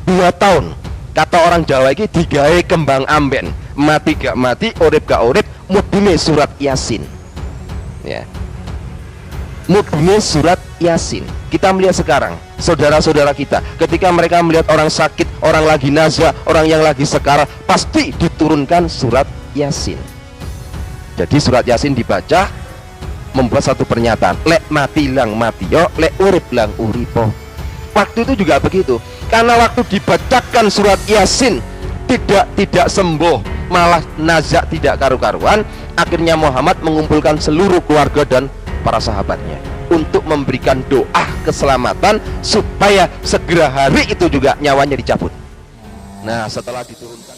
2 tahun kata orang Jawa ini digawe kembang amben, mati gak mati, urip gak urip, mudune surat Yasin. Ya, mudune surat Yasin. Kita melihat sekarang saudara-saudara kita, ketika mereka melihat orang sakit, orang lagi nazah, orang yang lagi sekarat, pasti diturunkan surat Yasin. Jadi surat Yasin dibaca membuat satu pernyataan, lek mati lang mati yo, lek urip lang uripo. Waktu itu juga begitu, karena waktu dibacakan surat Yasin tidak sembuh, malah nazak tidak karu-karuan. Akhirnya Muhammad mengumpulkan seluruh keluarga dan para sahabatnya untuk memberikan doa keselamatan supaya segera hari itu juga nyawanya dicabut. Nah, setelah diturunkan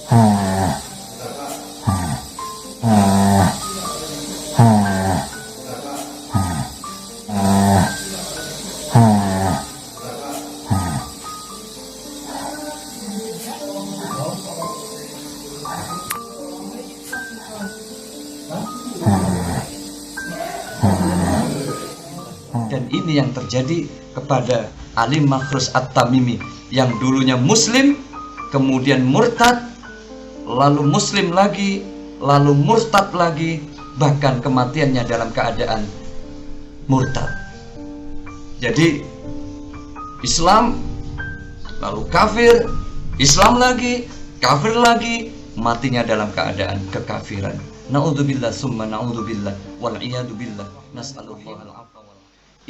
dan ini yang terjadi kepada Ali Makhrus At-Tamimi yang dulunya muslim, kemudian murtad, lalu muslim lagi, lalu murtad lagi, bahkan kematiannya dalam keadaan murtad. Jadi Islam, lalu kafir, Islam lagi, kafir lagi, matinya dalam keadaan kekafiran. Na'udzubillah summa na'udzubillah wal iyadu billah, nas'alullah al-'afwa.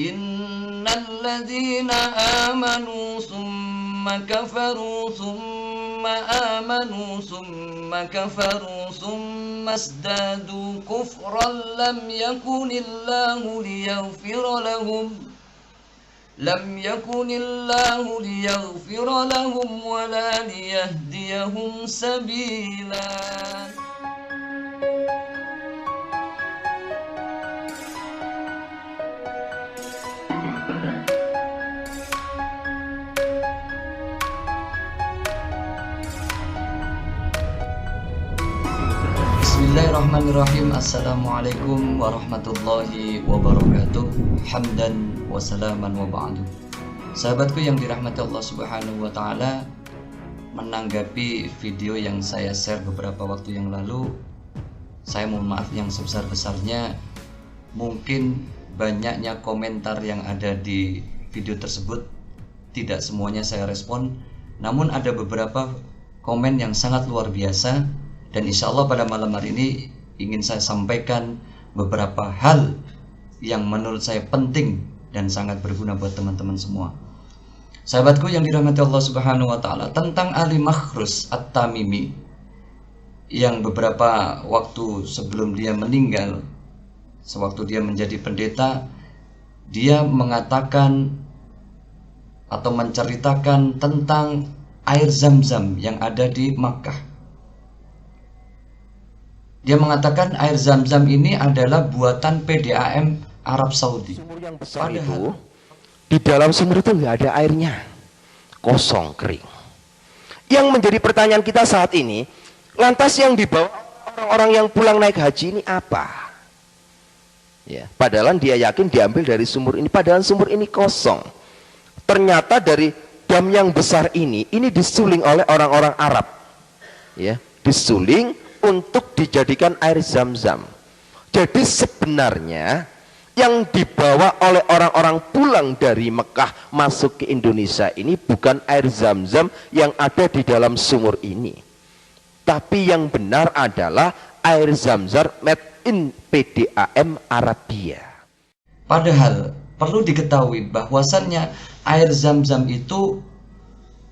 Innal ladzina amanu summa kafaru summa amanu summa kafaru summa isdadu kufran lam yakunillahu liyaghfira lahum wa la liyahdiyahum sabila. Bismillahirrahmanirrahim. Assalamualaikum warahmatullahi wabarakatuh. Hamdan wa salaman wa ba'du. Sahabatku yang dirahmati Allah Subhanahu wa taala, menanggapi video yang saya share beberapa waktu yang lalu, saya mohon maaf yang sebesar-besarnya. Mungkin banyaknya komentar yang ada di video tersebut tidak semuanya saya respon, namun ada beberapa komen yang sangat luar biasa. Dan insya Allah pada malam hari ini ingin saya sampaikan beberapa hal yang menurut saya penting dan sangat berguna buat teman-teman semua. Sahabatku yang dirahmati Allah Subhanahu wa taala, tentang Ali Makhrus At-Tamimi yang beberapa waktu sebelum dia meninggal, sewaktu dia menjadi pendeta, dia mengatakan atau menceritakan tentang air Zam-Zam yang ada di Makkah. Dia mengatakan air Zam-Zam ini adalah buatan PDAM Arab Saudi. Sumur yang besar itu, di dalam sumur itu nggak ada airnya, kosong, kering. Yang menjadi pertanyaan kita saat ini, lantas yang dibawa orang-orang yang pulang naik haji ini apa? Ya, padahal dia yakin diambil dari sumur ini, padahal sumur ini kosong. Ternyata dari dam yang besar ini disuling oleh orang-orang Arab, ya, disuling untuk dijadikan air Zam-Zam. Jadi sebenarnya yang dibawa oleh orang-orang pulang dari Mekah masuk ke Indonesia ini bukan air Zam-Zam yang ada di dalam sumur ini, tapi yang benar adalah air Zam-Zam made in PDAM Arabia. Padahal perlu diketahui bahwasannya air Zam-Zam itu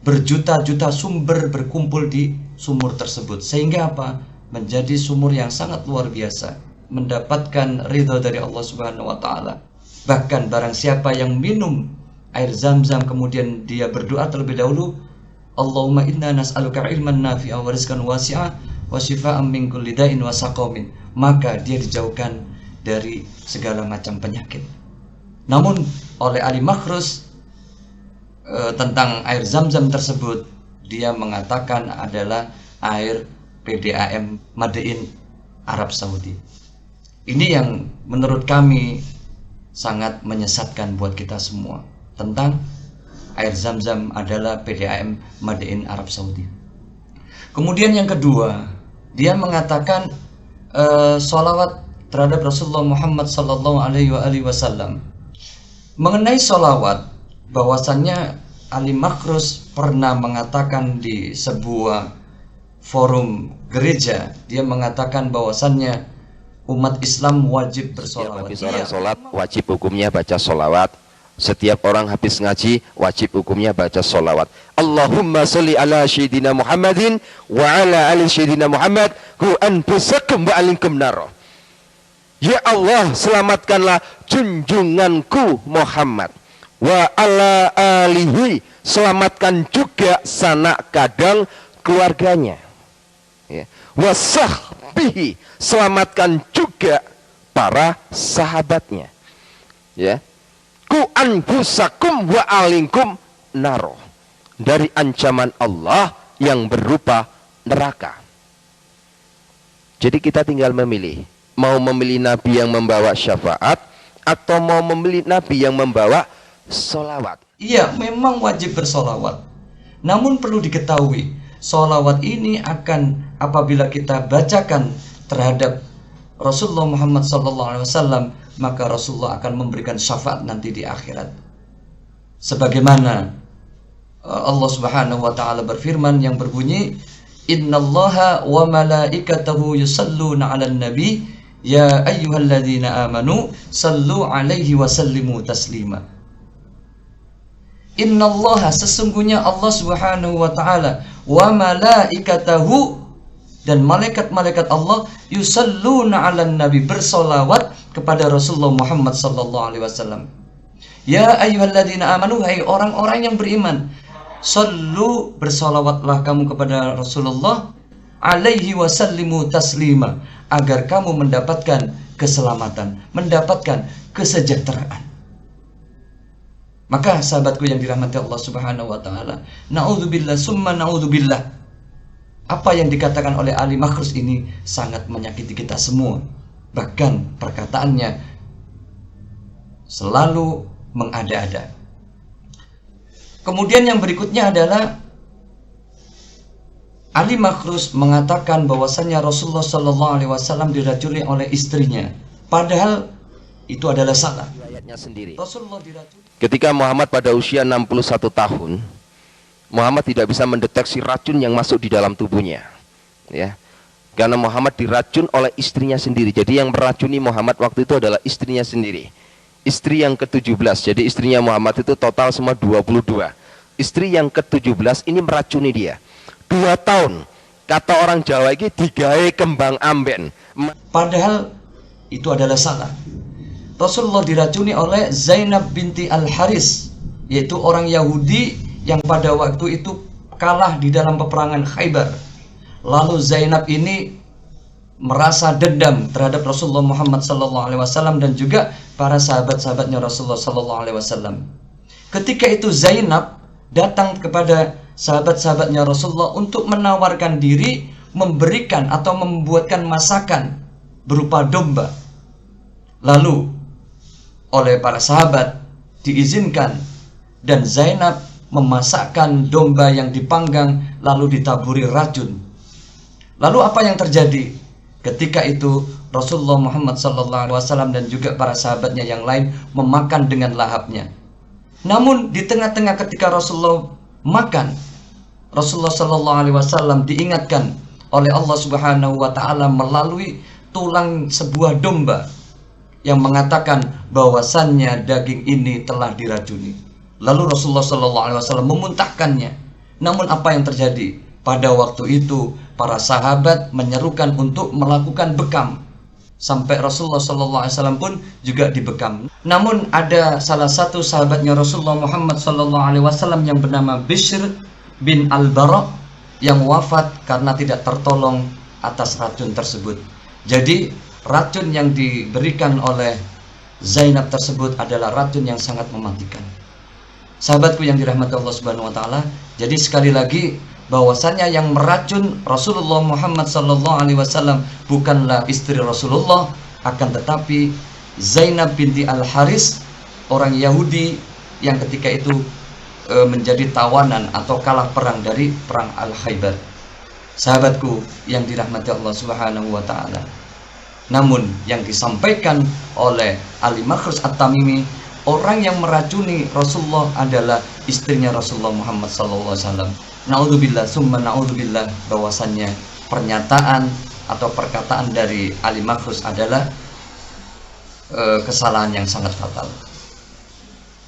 berjuta-juta sumber berkumpul di sumur tersebut, sehingga apa? Menjadi sumur yang sangat luar biasa, mendapatkan ridha dari Allah Subhanahu wa taala. Bahkan barang siapa yang minum air Zam-Zam kemudian dia berdoa terlebih dahulu, Allahumma inna nas'aluka ilman nafi'a wa rizqan wasi'a wa shifaa'an min kulli da'in wa saqamin, maka dia dijauhkan dari segala macam penyakit. Namun oleh Ali Makhrus tentang air Zam-Zam tersebut, dia mengatakan adalah air PDAM Made-in Arab Saudi. Ini yang menurut kami sangat menyesatkan buat kita semua tentang air Zam-Zam adalah PDAM Made in Arab Saudi. Kemudian yang kedua, dia mengatakan sholawat terhadap Rasulullah Muhammad Sallallahu Alaihi Wasallam. Mengenai sholawat, bahwasannya Ali Makhrus pernah mengatakan di sebuah forum gereja, dia mengatakan bahwasannya umat Islam wajib bersolawat. Habis orang sholat wajib hukumnya baca sholawat. Setiap orang habis ngaji wajib hukumnya baca sholawat. Allahumma sholli ala syedina Muhammadin wa ala ali syedina Muhammad ku anfusakum wa alinkum naro. Ya Allah, selamatkanlah junjunganku Muhammad wa ala alihi, selamatkan juga sanak kadang keluarganya, ya. Wa sahbihi, selamatkan juga para sahabatnya, ya. Ku anfusakum wa alinkum naro, dari ancaman Allah yang berupa neraka. Jadi kita tinggal memilih, mau memilih nabi yang membawa syafaat atau mau memilih nabi yang membawa sholawat. Iya, memang wajib bersolawat. Namun perlu diketahui, solawat ini akan apabila kita bacakan terhadap Rasulullah Muhammad SAW, maka Rasulullah akan memberikan syafaat nanti di akhirat. Sebagaimana Allah Subhanahu wa taala berfirman yang berbunyi, "Innallaha wa malaikatahu yusalluna 'alan nabi ya ayyuhalladzina amanu sallu 'alaihi wa sallimu taslima." Innallaha, sesungguhnya Allah Subhanahu wa taala, wa malaikatahu, dan malaikat-malaikat Allah, yusalluna 'alan nabi, bersolawat kepada Rasulullah Muhammad sallallahu alaihi wasallam. Ya ayyuhalladzina amanu, hai orang-orang yang beriman, sallu, bersolawatlah kamu kepada Rasulullah, alaihi wasallimu taslima, agar kamu mendapatkan keselamatan, mendapatkan kesejahteraan. Maka sahabatku yang dirahmati Allah Subhanahu wa taala, naudzubillah summa naudzubillah, apa yang dikatakan oleh Ali Makhrus ini sangat menyakiti kita semua. Bahkan perkataannya selalu mengada-ada. Kemudian yang berikutnya adalah Ali Makhrus mengatakan bahwasannya Rasulullah Sallallahu Alaihi Wasallam diracuni oleh istrinya, padahal itu adalah salah. Sendiri. Rasulullah diracuni. Ketika Muhammad pada usia 61 tahun, Muhammad tidak bisa mendeteksi racun yang masuk di dalam tubuhnya, ya. Karena Muhammad diracun oleh istrinya sendiri. Jadi yang meracuni Muhammad waktu itu adalah istrinya sendiri. Istri yang ke-17. Jadi istrinya Muhammad itu total semua 22. Istri yang ke-17 ini meracuni dia. 2 tahun. Kata orang Jawa ini digawe kembang amben. Padahal itu adalah salah. Rasulullah diracuni oleh Zainab binti Al-Haris, yaitu orang Yahudi yang pada waktu itu kalah di dalam peperangan Khaybar. Lalu Zainab ini merasa dendam terhadap Rasulullah Muhammad SAW dan juga para sahabat-sahabatnya Rasulullah SAW. Ketika itu Zainab datang kepada sahabat-sahabatnya Rasulullah untuk menawarkan diri, memberikan atau membuatkan masakan berupa domba. Lalu oleh para sahabat diizinkan, dan Zainab memasakkan domba yang dipanggang lalu ditaburi racun. Lalu apa yang terjadi? Ketika itu Rasulullah Muhammad SAW dan juga para sahabatnya yang lain memakan dengan lahapnya. Namun di tengah-tengah ketika Rasulullah makan, Rasulullah SAW diingatkan oleh Allah Subhanahu wa taala melalui tulang sebuah domba yang mengatakan bahwasannya daging ini telah diracuni. Lalu Rasulullah SAW memuntahkannya. Namun apa yang terjadi? Pada waktu itu para sahabat menyerukan untuk melakukan bekam. Sampai Rasulullah SAW pun juga dibekam. Namun ada salah satu sahabatnya Rasulullah Muhammad SAW yang bernama Bishr bin Al-Bara yang wafat karena tidak tertolong atas racun tersebut. Jadi racun yang diberikan oleh Zainab tersebut adalah racun yang sangat mematikan. Sahabatku yang dirahmati Allah Subhanahu wa taala, jadi sekali lagi bahwasannya yang meracun Rasulullah Muhammad SAW bukanlah istri Rasulullah, akan tetapi Zainab binti Al-Haris, orang Yahudi yang ketika itu menjadi tawanan atau kalah perang dari perang Al-Khaybar. Sahabatku yang dirahmati Allah Subhanahu wa taala. Namun yang disampaikan oleh Ali Makhrus At-Tamimi, orang yang meracuni Rasulullah adalah istrinya Rasulullah Muhammad SAW. Naudzubillah summa naudzubillah, bahwasannya pernyataan atau perkataan dari Ali Makhrus adalah kesalahan yang sangat fatal.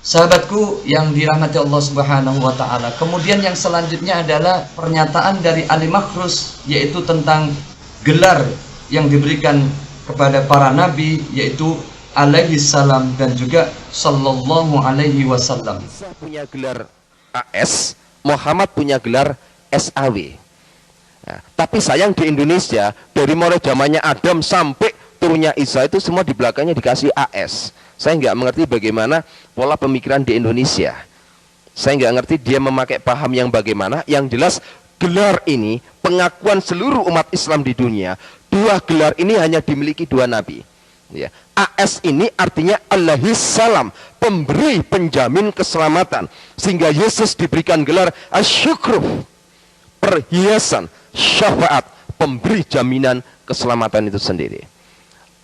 Sahabatku yang dirahmati Allah Subhanahu wa taala, kemudian yang selanjutnya adalah pernyataan dari Ali Makhrus, yaitu tentang gelar yang diberikan kepada para nabi, yaitu alaihi salam dan juga sallallahu alaihi wasallam. Isa punya gelar AS, Muhammad punya gelar SAW. Nah, tapi sayang di Indonesia, dari mulai zamannya Adam sampai turunnya Isa itu semua di belakangnya dikasih AS. Saya nggak mengerti bagaimana pola pemikiran di Indonesia. Saya nggak ngerti dia memakai paham yang bagaimana. Yang jelas gelar ini pengakuan seluruh umat Islam di dunia. Dua gelar ini hanya dimiliki dua nabi. Ya. AS ini artinya Allahis salam, pemberi penjamin keselamatan. Sehingga Yesus diberikan gelar asyukru, perhiasan, syafaat, pemberi jaminan keselamatan itu sendiri.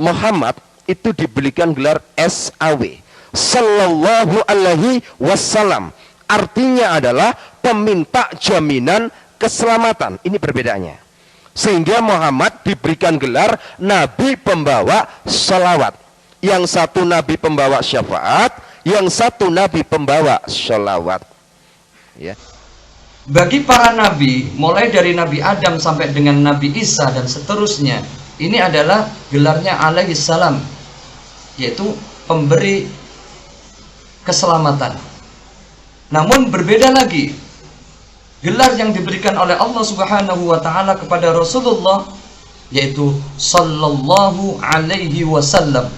Muhammad itu diberikan gelar SAW, sallallahu alaihi wasallam, artinya adalah peminta jaminan keselamatan. Ini perbedaannya. Sehingga Muhammad diberikan gelar nabi pembawa salawat. Yang satu nabi pembawa syafaat, yang satu nabi pembawa salawat. Ya. Bagi para nabi, mulai dari Nabi Adam sampai dengan Nabi Isa dan seterusnya, ini adalah gelarnya alaihi salam, yaitu pemberi keselamatan. Namun berbeda lagi gelar yang diberikan oleh Allah Subhanahu wa taala kepada Rasulullah, yaitu sallallahu alaihi wasallam.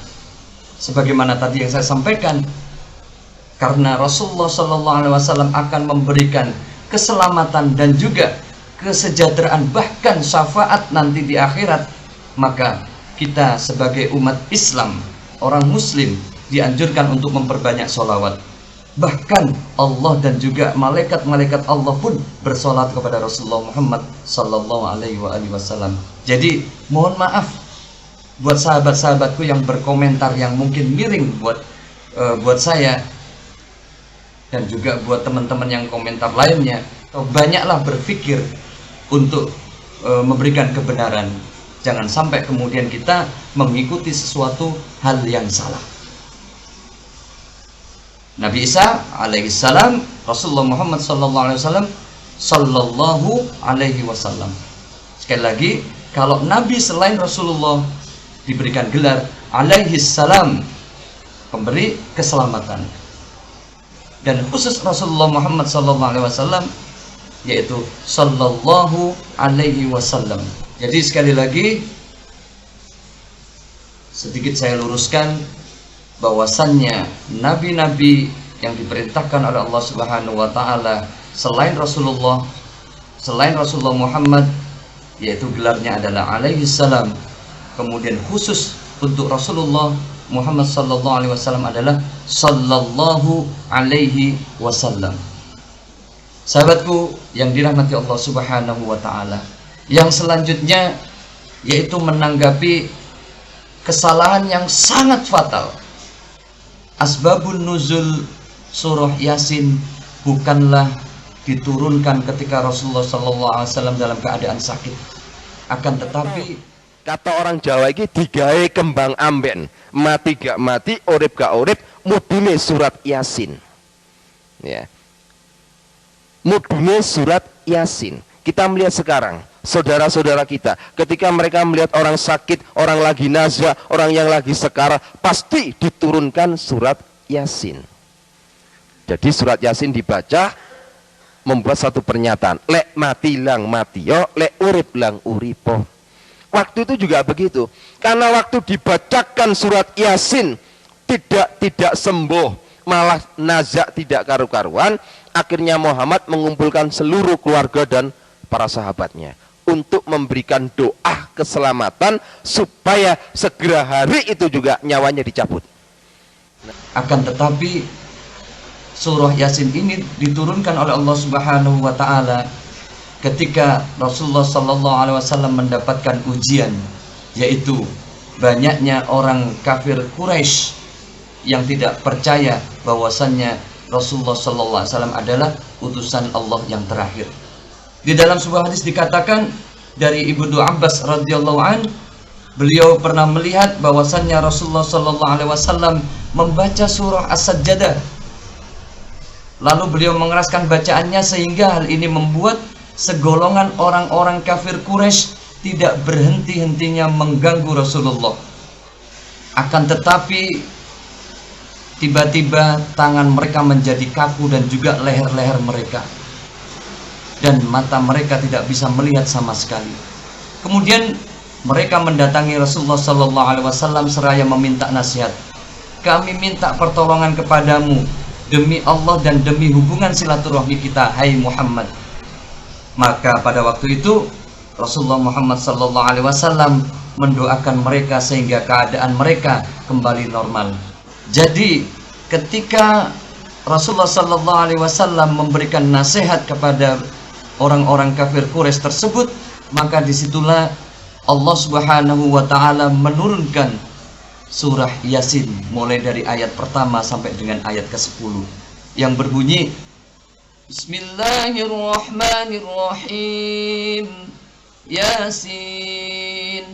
Sebagaimana tadi yang saya sampaikan, karena Rasulullah sallallahu alaihi wasallam akan memberikan keselamatan dan juga kesejahteraan, bahkan syafaat nanti di akhirat, maka kita sebagai umat Islam, orang muslim, dianjurkan untuk memperbanyak sholawat. Bahkan Allah dan juga malaikat-malaikat Allah pun bersolat kepada Rasulullah Muhammad sallallahu alaihi wasallam. Jadi mohon maaf buat sahabat-sahabatku yang berkomentar yang mungkin miring buat saya, dan juga buat teman-teman yang komentar lainnya. Banyaklah berpikir untuk memberikan kebenaran. Jangan sampai kemudian kita mengikuti sesuatu hal yang salah. Nabi Isa alaihi salam, Rasulullah Muhammad sallallahu alaihi wasallam. Sekali lagi, kalau nabi selain Rasulullah diberikan gelar alaihi salam, pemberi keselamatan. Dan khusus Rasulullah Muhammad sallallahu alaihi wasallam, yaitu sallallahu alaihi wasallam. Jadi sekali lagi sedikit saya luruskan bahwasannya nabi-nabi yang diperintahkan oleh Allah Subhanahu wa taala selain Rasulullah Muhammad, yaitu gelarnya adalah alaihi salam. Kemudian khusus untuk Rasulullah Muhammad sallallahu alaihi wasallam adalah sallallahu alaihi wasallam. Sahabatku yang dirahmati Allah Subhanahu wa taala, yang selanjutnya yaitu menanggapi kesalahan yang sangat fatal. Asbabun nuzul surah Yasin bukanlah diturunkan ketika Rasulullah SAW dalam keadaan sakit. Akan tetapi kata orang Jawa ini digawe kembang amben, mati gak mati, urip gak urip, mudune surat Yasin. Ya. Mudune surat Yasin. Kita melihat sekarang saudara-saudara kita, ketika mereka melihat orang sakit, orang lagi nazah, orang yang lagi sekarat, pasti diturunkan surat Yasin. Jadi surat Yasin dibaca membuat satu pernyataan, lek mati lang mati yo, lek urip lang uripo. Waktu itu juga begitu, karena waktu dibacakan surat Yasin tidak sembuh, malah nazak tidak karu-karuan. Akhirnya Muhammad mengumpulkan seluruh keluarga dan para sahabatnya untuk memberikan doa keselamatan supaya segera hari itu juga nyawanya dicabut. Akan tetapi surah Yasin ini diturunkan oleh Allah Subhanahu wa taala ketika Rasulullah sallallahu alaihi wasallam mendapatkan ujian, yaitu banyaknya orang kafir Quraisy yang tidak percaya bahwasannya Rasulullah sallallahu alaihi wasallam adalah utusan Allah yang terakhir. Di dalam sebuah hadis dikatakan dari Ibnu Abbas radhiyallahu an, beliau pernah melihat bahwasannya Rasulullah sallallahu alaihi wasallam membaca surah As-Sajdah. Lalu beliau mengeraskan bacaannya sehingga hal ini membuat segolongan orang-orang kafir Quraisy tidak berhenti-hentinya mengganggu Rasulullah. Akan tetapi tiba-tiba tangan mereka menjadi kaku dan juga leher-leher mereka, dan mata mereka tidak bisa melihat sama sekali. Kemudian mereka mendatangi Rasulullah sallallahu alaihi wasallam seraya meminta nasihat. Kami minta pertolongan kepadamu demi Allah dan demi hubungan silaturahmi kita, hai Muhammad. Maka pada waktu itu Rasulullah Muhammad sallallahu alaihi wasallam mendoakan mereka sehingga keadaan mereka kembali normal. Jadi ketika Rasulullah sallallahu alaihi wasallam memberikan nasihat kepada orang-orang kafir Quraisy tersebut, maka disitulah Allah Subhanahu wa taala menurunkan surah Yasin mulai dari ayat pertama sampai dengan ayat ke-10 yang berbunyi, Bismillahirrahmanirrahim, Yasin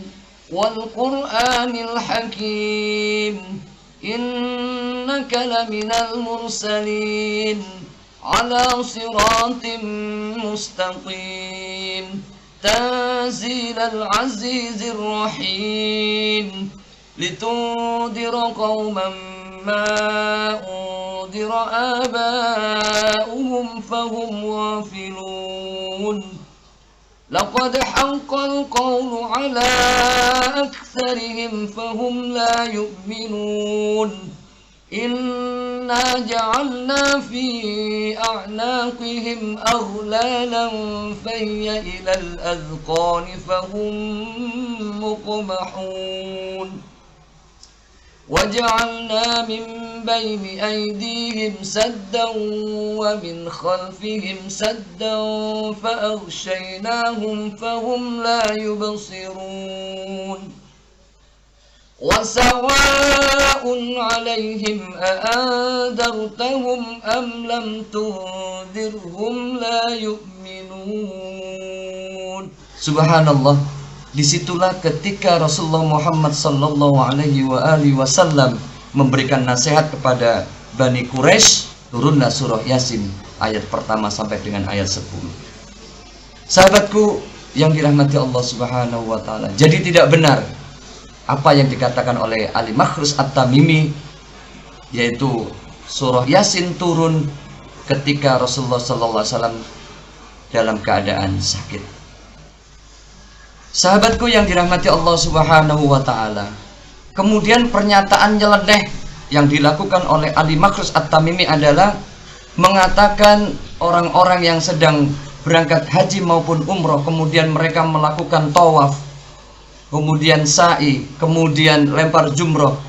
wal Qur'anil Hakim, innaka laminal mursalin ala siratim mustaqim, tanzilal azizir rahim, litundira qauman ma undira aba'uhum fahum ghafilun, laqad haqqal qawlu ala aktharihim fahum la yu'minun, inna ja'alna fi a'naqihim aghlalan fayya ilal adhqani fahum muqmahun, وجعلنا من بين أيديهم سدا ومن خلفهم سدا فأغشيناهم فهم لا يبصرون, وسواء عليهم أأنذرتهم أم لم تنذرهم لا يؤمنون. Subhanallah. Disitulah ketika Rasulullah Muhammad sallallahu alaihi wasallam memberikan nasihat kepada Bani Quraisy, turunlah surah Yasin ayat pertama sampai dengan ayat 10. Sahabatku yang dirahmati Allah Subhanahu wa taala, jadi tidak benar apa yang dikatakan oleh Ali Makhrus At-Tamimi, yaitu surah Yasin turun ketika Rasulullah sallallahu alaihi wasallam dalam keadaan sakit. Sahabatku yang dirahmati Allah Subhanahu wa taala, kemudian pernyataan nyeleneh yang dilakukan oleh Ali Makhrus At-Tamimi adalah mengatakan orang-orang yang sedang berangkat haji maupun umroh, kemudian mereka melakukan tawaf, kemudian sa'i, kemudian lempar jumroh,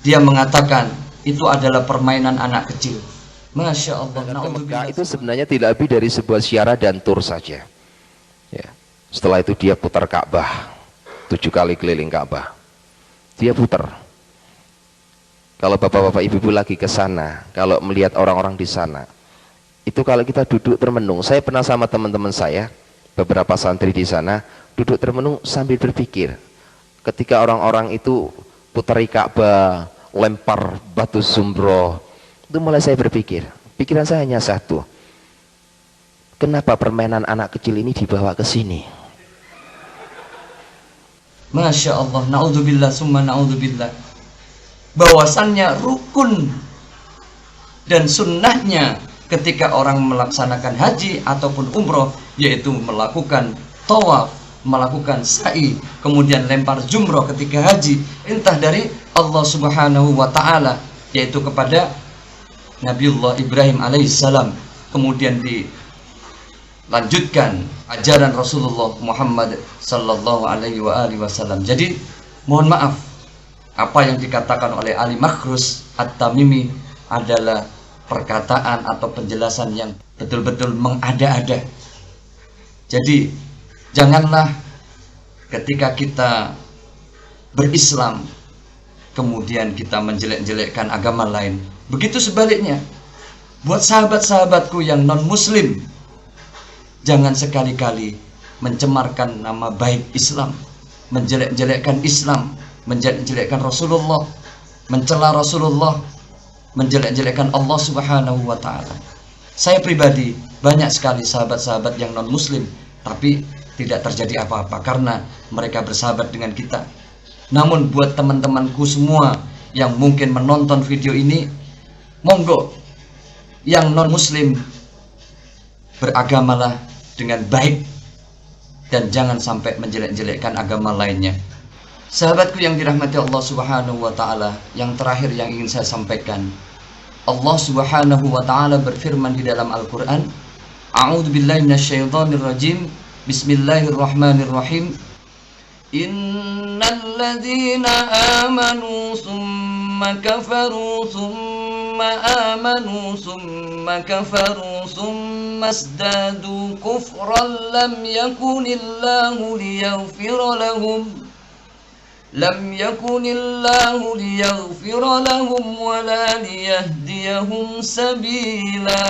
dia mengatakan itu adalah permainan anak kecil. Masya Allah. Mekah itu sebenarnya tidak lebih dari sebuah ziarah dan tur saja. Ya. Setelah itu dia putar Ka'bah 7 kali keliling Ka'bah. Dia putar. Kalau bapak-bapak ibu-ibu lagi ke sana, kalau melihat orang-orang di sana, itu kalau kita duduk termenung, saya pernah sama teman-teman saya, beberapa santri di sana, duduk termenung sambil berpikir. Ketika orang-orang itu putari Ka'bah, lempar batu sumroh, itu mulai saya berpikir, pikiran saya hanya satu, kenapa permainan anak kecil ini dibawa ke sini? Masya Allah, na'udzubillah summa na'udzubillah. Bahwasannya rukun dan sunnahnya ketika orang melaksanakan haji ataupun umroh, yaitu melakukan tawaf, melakukan sa'i, kemudian lempar jumroh ketika haji, perintah dari Allah Subhanahu wa ta'ala, yaitu kepada Nabiullah Ibrahim alaihissalam, kemudian dilanjutkan ajaran Rasulullah Muhammad sallallahu alaihi wasallam. Jadi mohon maaf apa yang dikatakan oleh Ali Makhrus At-Tamimi adalah perkataan atau penjelasan yang betul-betul mengada-ada. Jadi janganlah ketika kita berislam kemudian kita menjelek-jelekkan agama lain. Begitu sebaliknya, buat sahabat-sahabatku yang non-muslim, jangan sekali-kali mencemarkan nama baik Islam, menjelek-jelekkan Islam, menjelek-jelekkan Rasulullah, mencela Rasulullah, menjelek-jelekkan Allah Subhanahu wa Ta'ala. Saya pribadi banyak sekali sahabat-sahabat yang non-muslim, tapi tidak terjadi apa-apa karena mereka bersahabat dengan kita. Namun buat teman-temanku semua yang mungkin menonton video ini, monggo yang non-muslim, beragamalah dengan baik dan jangan sampai menjelek-jelekkan agama lainnya. Sahabatku yang dirahmati Allah Subhanahu wa Ta'ala, yang terakhir yang ingin saya sampaikan, Allah Subhanahu wa Ta'ala berfirman di dalam Al-Quran, A'udzu billahi minasyaitonir rajim, Bismillahirrahmanirrahim. Innal ladzina amanu summa kafaru summa amanu summa kafaru summa isdadu kufran lam yakunillahu liyaghfira lahum wala liyahdiyahum sabila.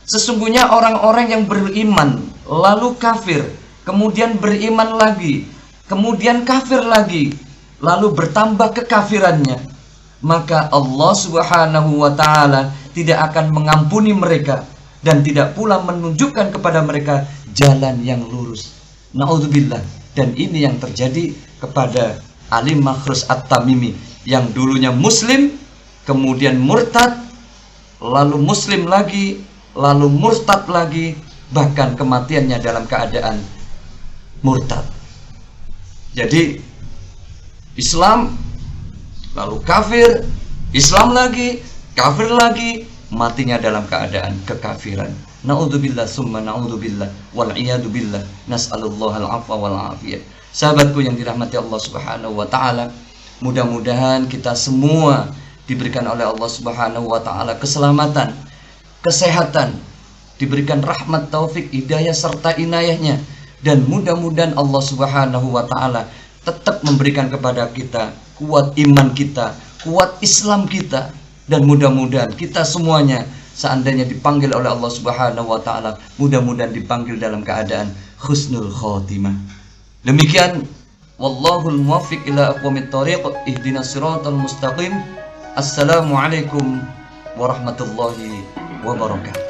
Sesungguhnya orang-orang yang beriman lalu kafir, kemudian beriman lagi, kemudian kafir lagi, lalu bertambah kekafirannya, maka Allah Subhanahu wa Ta'ala tidak akan mengampuni mereka dan tidak pula menunjukkan kepada mereka jalan yang lurus. Na'udzubillah. Dan ini yang terjadi kepada Ali Makhrus At-Tamimi yang dulunya muslim, kemudian murtad, lalu muslim lagi, lalu murtad lagi, bahkan kematiannya dalam keadaan murtad. Jadi Islam lalu kafir, Islam lagi, kafir lagi, matinya dalam keadaan kekafiran. Na'udzubillah summa na'udzubillah wal iyadu billah, nas'alullahal afwa wal afiyah. Sahabatku yang dirahmati Allah Subhanahu wa Ta'ala, mudah-mudahan kita semua diberikan oleh Allah Subhanahu wa Ta'ala keselamatan, kesehatan, diberikan rahmat, taufik, hidayah serta inayahnya, dan mudah-mudahan Allah Subhanahu wa Ta'ala tetap memberikan kepada kita kuat iman kita, kuat Islam kita, dan mudah-mudahan kita semuanya seandainya dipanggil oleh Allah Subhanahu wa Ta'ala, mudah-mudahan dipanggil dalam keadaan husnul khotimah. Demikian, wallahul muwaffiq ila aqwamit thoriq, ihdinas siratal mustaqim. Assalamualaikum warahmatullahi wabarakatuh.